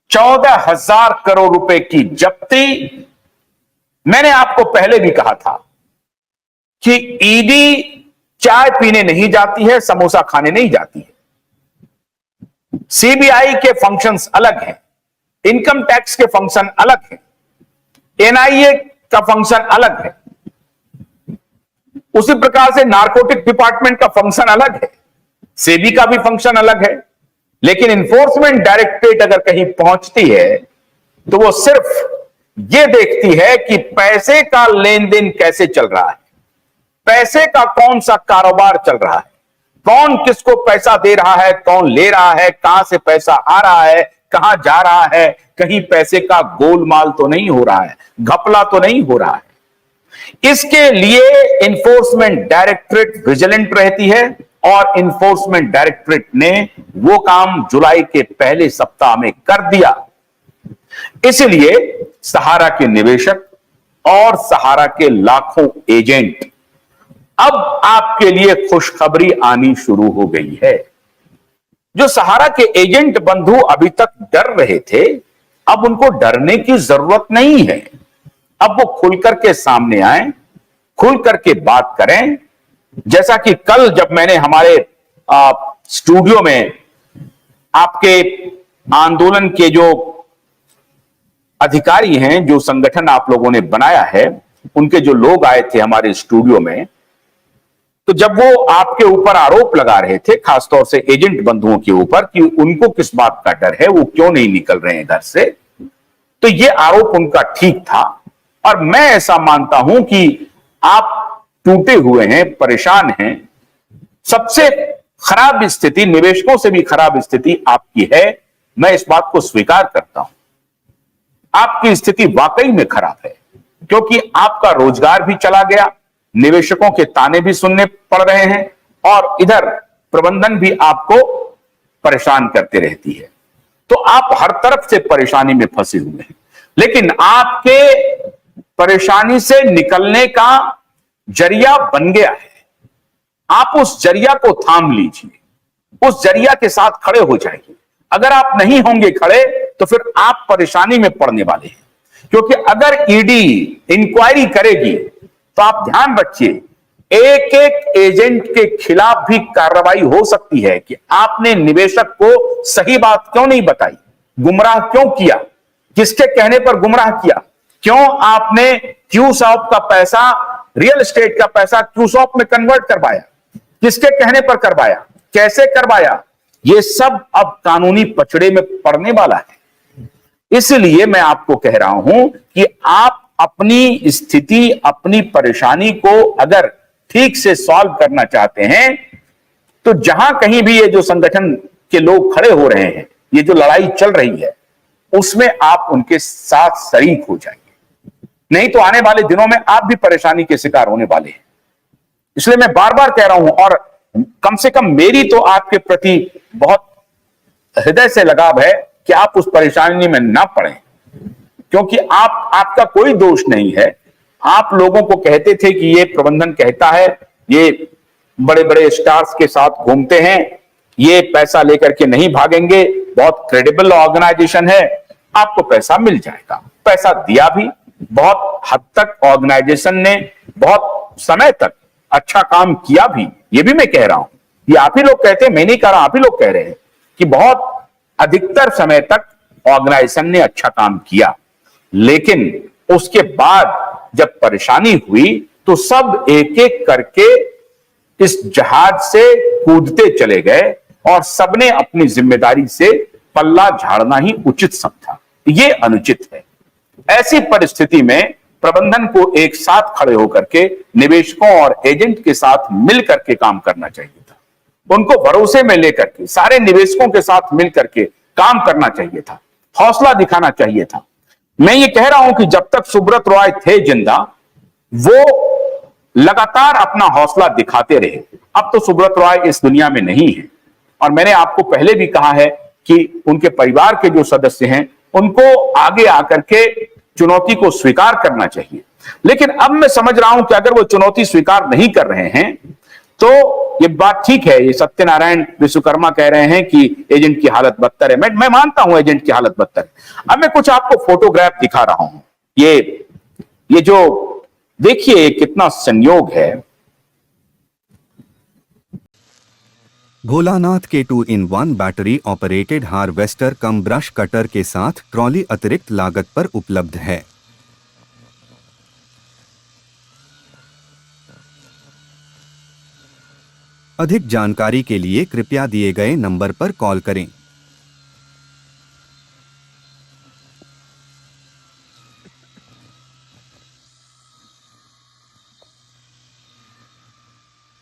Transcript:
14,000 करोड़ रुपए की जब्ती। मैंने आपको पहले भी कहा था कि ईडी चाय पीने नहीं जाती है, समोसा खाने नहीं जाती है। सीबीआई के फंक्शंस अलग हैं, इनकम टैक्स के फंक्शन अलग हैं, एनआईए का फंक्शन अलग है, उसी प्रकार से नारकोटिक डिपार्टमेंट का फंक्शन अलग है, सेबी का भी फंक्शन अलग है। लेकिन इन्फोर्समेंट डायरेक्टरेट अगर कहीं पहुंचती है तो वो सिर्फ ये देखती है कि पैसे का लेन देन कैसे चल रहा है, पैसे का कौन सा कारोबार चल रहा है, कौन किसको पैसा दे रहा है, कौन ले रहा है, कहां से पैसा आ रहा है, कहां जा रहा है, कहीं पैसे का गोलमाल तो नहीं हो रहा है, घपला तो नहीं हो रहा है। इसके लिए इन्फोर्समेंट डायरेक्टरेट विजिलेंट रहती है और इन्फोर्समेंट डायरेक्टरेट ने वो काम जुलाई के पहले सप्ताह में कर दिया। इसलिए सहारा के निवेशक और सहारा के लाखों एजेंट, अब आपके लिए खुशखबरी आनी शुरू हो गई है। जो सहारा के एजेंट बंधु अभी तक डर रहे थे, अब उनको डरने की जरूरत नहीं है। अब वो खुलकर के सामने आए, खुल करके बात करें। जैसा कि कल जब मैंने हमारे स्टूडियो में आपके आंदोलन के जो अधिकारी हैं, जो संगठन आप लोगों ने बनाया है, उनके जो लोग आए थे हमारे स्टूडियो में, तो जब वो आपके ऊपर आरोप लगा रहे थे, खासतौर से एजेंट बंधुओं के ऊपर, कि उनको किस बात का डर है, वो क्यों नहीं निकल रहे हैं घर से, तो ये आरोप उनका ठीक था। और मैं ऐसा मानता हूं कि आप टूटे हुए हैं, परेशान हैं। सबसे खराब स्थिति, निवेशकों से भी खराब स्थिति आपकी है, मैं इस बात को स्वीकार करता हूं। आपकी स्थिति वाकई में खराब है, क्योंकि आपका रोजगार भी चला गया, निवेशकों के ताने भी सुनने पड़ रहे हैं, और इधर प्रबंधन भी आपको परेशान करते रहती है। तो आप हर तरफ से परेशानी में फंसे हुए हैं। लेकिन आपके परेशानी से निकलने का जरिया बन गया है। आप उस जरिया को थाम लीजिए, उस जरिया के साथ खड़े हो जाइए। अगर आप नहीं होंगे खड़े तो फिर आप परेशानी में पड़ने वाले हैं, क्योंकि अगर ईडी इंक्वायरी करेगी तो आप ध्यान रखिए, एक एक एजेंट के खिलाफ भी कार्रवाई हो सकती है कि आपने निवेशक को सही बात क्यों नहीं बताई, गुमराह क्यों किया, किसके कहने पर गुमराह किया, क्यों आपने क्यूसॉप का पैसा, रियल एस्टेट का पैसा क्यूसॉप में कन्वर्ट करवाया, किसके कहने पर करवाया, कैसे करवाया, ये सब अब कानूनी पचड़े में पड़ने वाला है। इसलिए मैं आपको कह रहा हूं कि आप अपनी स्थिति, अपनी परेशानी को अगर ठीक से सॉल्व करना चाहते हैं, तो जहां कहीं भी ये जो संगठन के लोग खड़े हो रहे हैं, ये जो लड़ाई चल रही है, उसमें आप उनके साथ शरीक हो जाइए। नहीं तो आने वाले दिनों में आप भी परेशानी के शिकार होने वाले हैं। इसलिए मैं बार बार कह रहा हूं, और कम से कम मेरी तो आपके प्रति बहुत हृदय से लगाव है कि आप उस परेशानी में ना पड़ें, क्योंकि आपका कोई दोष नहीं है। आप लोगों को कहते थे कि ये प्रबंधन कहता है, ये बड़े बड़े स्टार्स के साथ घूमते हैं, ये पैसा लेकर के नहीं भागेंगे, बहुत क्रेडिबल ऑर्गेनाइजेशन है, आपको पैसा मिल जाएगा। पैसा दिया भी, बहुत हद तक ऑर्गेनाइजेशन ने बहुत समय तक अच्छा काम किया भी। ये भी मैं कह रहा हूं, ये आप ही लोग कहते हैं, मैं नहीं कह रहा, आप ही लोग कह रहे हैं कि बहुत अधिकतर समय तक ऑर्गेनाइजेशन ने अच्छा काम किया। लेकिन उसके बाद जब परेशानी हुई तो सब एक एक करके इस जहाज से कूदते चले गए और सबने अपनी जिम्मेदारी से पल्ला झाड़ना ही उचित समझा। ये अनुचित है। ऐसी परिस्थिति में प्रबंधन को एक साथ खड़े होकर के निवेशकों और एजेंट के साथ मिलकर के काम करना चाहिए था। उनको भरोसे में लेकर के सारे निवेशकों के साथ मिलकर के काम करना चाहिए था, हौसला दिखाना चाहिए था। मैं ये कह रहा हूं कि जब तक सुब्रत रॉय थे जिंदा, वो लगातार अपना हौसला दिखाते रहे। अब तो सुब्रत रॉय इस दुनिया में नहीं है, और मैंने आपको पहले भी कहा है कि उनके परिवार के जो सदस्य हैं, उनको आगे आकर के चुनौती को स्वीकार करना चाहिए। लेकिन अब मैं समझ रहा हूं कि अगर वो चुनौती स्वीकार नहीं कर रहे हैं, तो ये बात ठीक है, ये सत्यनारायण विश्वकर्मा कह रहे हैं कि एजेंट की हालत बदतर है। मैं मानता हूं एजेंट की हालत बदतर है। अब मैं कुछ आपको फोटोग्राफ दिखा रहा हूं। ये जो देखिए कितना संयोग है। भोलानाथ के 2-in-1 बैटरी ऑपरेटेड हार्वेस्टर कम ब्रश कटर के साथ ट्रॉली अतिरिक्त लागत पर उपलब्ध है। अधिक जानकारी के लिए कृपया दिए गए नंबर पर कॉल करें।